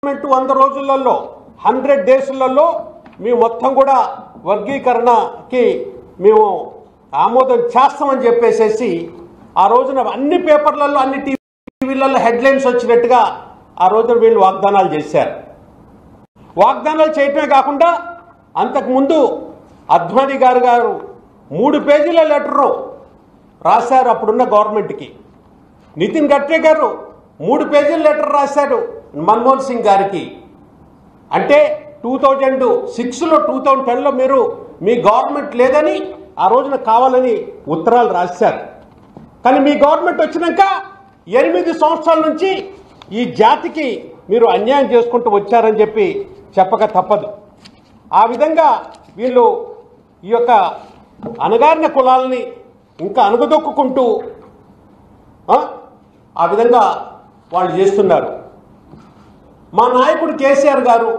100 రోజులలో 100 డేస్లలో మేము మొత్తం కూడా వర్గీకరణకి మేము ఆమోదం చేస్తామని చెప్పేసి ఆ రోజున అన్ని పేపర్లలో అన్ని టీవీలలో హెడ్లైన్స్ వచ్చినట్టుగా ఆ రోజున వీళ్ళు వాగ్దానాలు చేశారు. వాగ్దానాలు చేయటమే కాకుండా అంతకుముందు అద్వానీ గారు 3 పేజీల లెటరు రాశారు అప్పుడున్న గవర్నమెంట్కి. నితిన్ గడ్కరీ గారు 3 పేజీల లెటర్ రాశారు మన్మోహన్ సింగ్ గారికి. అంటే 2006లో 2010లో మీరు మీ గవర్నమెంట్ లేదని ఆ రోజున కావాలని ఉత్తరాలు రాశారు. కానీ మీ గవర్నమెంట్ వచ్చినాక 8 సంవత్సరాల నుంచి ఈ జాతికి మీరు అన్యాయం చేసుకుంటూ వచ్చారని చెప్పక తప్పదు. ఆ విధంగా వీళ్ళు ఈ యొక్క అణగారిన కులాలని ఇంకా అణగదొక్కుంటూ ఆ విధంగా వాళ్ళు చేస్తున్నారు. మా నాయకుడు కేసీఆర్ గారు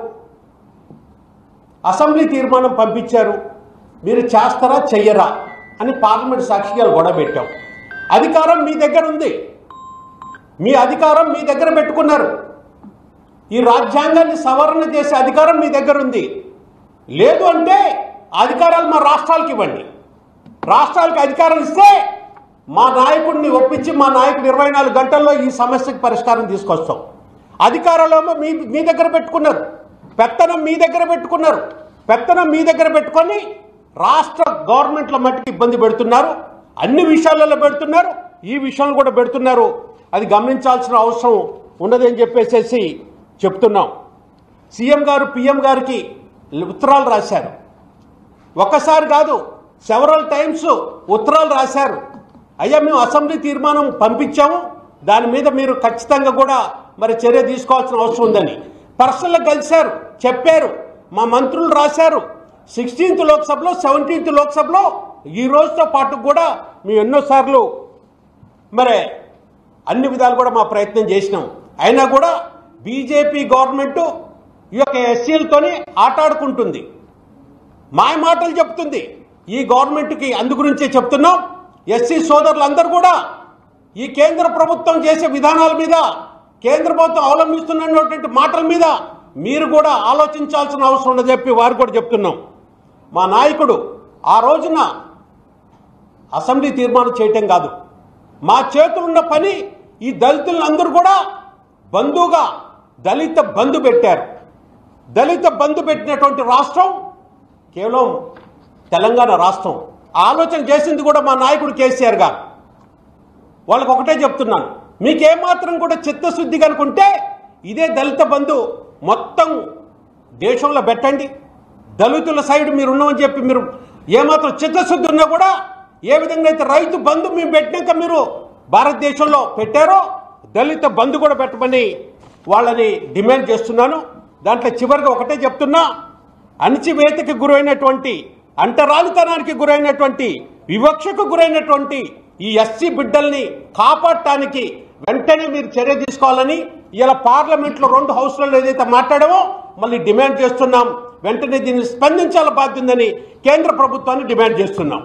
అసెంబ్లీ తీర్మానం పంపించారు, మీరు చేస్తారా చెయ్యరా అని పార్లమెంట్ సాక్షిగా గొడవ పెట్టాం. అధికారం మీ దగ్గర ఉంది, మీ అధికారం మీ దగ్గర పెట్టుకున్నారు. ఈ రాజ్యాంగాన్ని సవరణ చేసే అధికారం మీ దగ్గర ఉంది. లేదు అంటే అధికారాలు మా రాష్ట్రాలకు ఇవ్వండి. రాష్ట్రాలకు అధికారం ఇస్తే మా నాయకుడిని ఒప్పించి మా నాయకుడు 24 గంటల్లో ఈ సమస్యకు పరిష్కారం తీసుకొస్తాం. అధికారాలేమో మీ దగ్గర పెట్టుకున్నారు, పెత్తనం మీ దగ్గర పెట్టుకున్నారు. పెత్తనం మీ దగ్గర పెట్టుకొని రాష్ట్ర గవర్నమెంట్ల మట్టికి ఇబ్బంది పెడుతున్నారు. అన్ని విషయాలలో పెడుతున్నారు, ఈ విషయాలు కూడా పెడుతున్నారు. అది గమనించాల్సిన అవసరం ఉన్నదని చెప్పేసి చెప్తున్నాం. సీఎం గారు పిఎం గారికి ఉత్తరాలు రాశారు. ఒకసారి కాదు, సెవరల్ టైమ్స్ ఉత్తరాలు రాశారు. అయ్యా మేము అసెంబ్లీ తీర్మానం పంపించాము, దాని మీద మీరు ఖచ్చితంగా కూడా మరి చర్య తీసుకోవాల్సిన అవసరం ఉందని పర్సనల్గా కలిశారు, చెప్పారు. మా మంత్రులు రాశారు. 16th లోక్సభలో 17th లోక్సభలో ఈ రోజుతో పాటు కూడా మేము ఎన్నోసార్లు మరి అన్ని విధాలు కూడా మా ప్రయత్నం చేసినాం. అయినా కూడా బీజేపీ గవర్నమెంట్ ఈ యొక్క ఎస్సీలతోని ఆటాడుకుంటుంది, మాయ మాటలు చెప్తుంది. ఈ గవర్నమెంట్కి అందు గురించే చెప్తున్నాం. ఎస్సీ సోదరులందరూ కూడా ఈ కేంద్ర ప్రభుత్వం చేసే విధానాల మీద, కేంద్ర ప్రభుత్వం అవలంబిస్తున్నటువంటి మాటల మీద మీరు కూడా ఆలోచించాల్సిన అవసరం ఉందని చెప్పి వారు కూడా చెప్తున్నాం. మా నాయకుడు ఆ రోజున అసెంబ్లీ తీర్మానం చేయటం కాదు, మా చేతులున్న పని ఈ దళితులందరూ కూడా బంధువుగా దళిత బంధు పెట్టారు. దళిత బంధు పెట్టినటువంటి రాష్ట్రం కేవలం తెలంగాణ రాష్ట్రం. ఆలోచన చేసింది కూడా మా నాయకుడు కేసీఆర్ గారు. వాళ్ళకి ఒకటే చెప్తున్నాను, మీకేమాత్రం కూడా చిత్తశుద్ధి కనుకుంటే ఇదే దళిత బంధు మొత్తం దేశంలో పెట్టండి. దళితుల సైడ్ మీరు ఉన్నామని చెప్పి మీరు ఏమాత్రం చిత్తశుద్ధి ఉన్నా కూడా ఏ విధంగా అయితే రైతు బంధు మేము పెట్టినాక మీరు భారతదేశంలో పెట్టారో దళిత బంధు కూడా పెట్టమని వాళ్ళని డిమాండ్ చేస్తున్నాను. దాంట్లో చివరిగా ఒకటే చెప్తున్నా, అణచివేతకి గురైనటువంటి, అంటరానితనానికి గురైనటువంటి, వివక్షకు గురైనటువంటి ఈ ఎస్సీ బిడ్డల్ని కాపాడటానికి వెంటనే మీరు చర్య తీసుకోవాలని ఇలా పార్లమెంట్లో 2 హౌస్లలో ఏదైతే మాట్లాడామో మళ్ళీ డిమాండ్ చేస్తున్నాం. వెంటనే దీన్ని స్పందించాల బాధ్యత ఉందని కేంద్ర ప్రభుత్వాన్ని డిమాండ్ చేస్తున్నాం.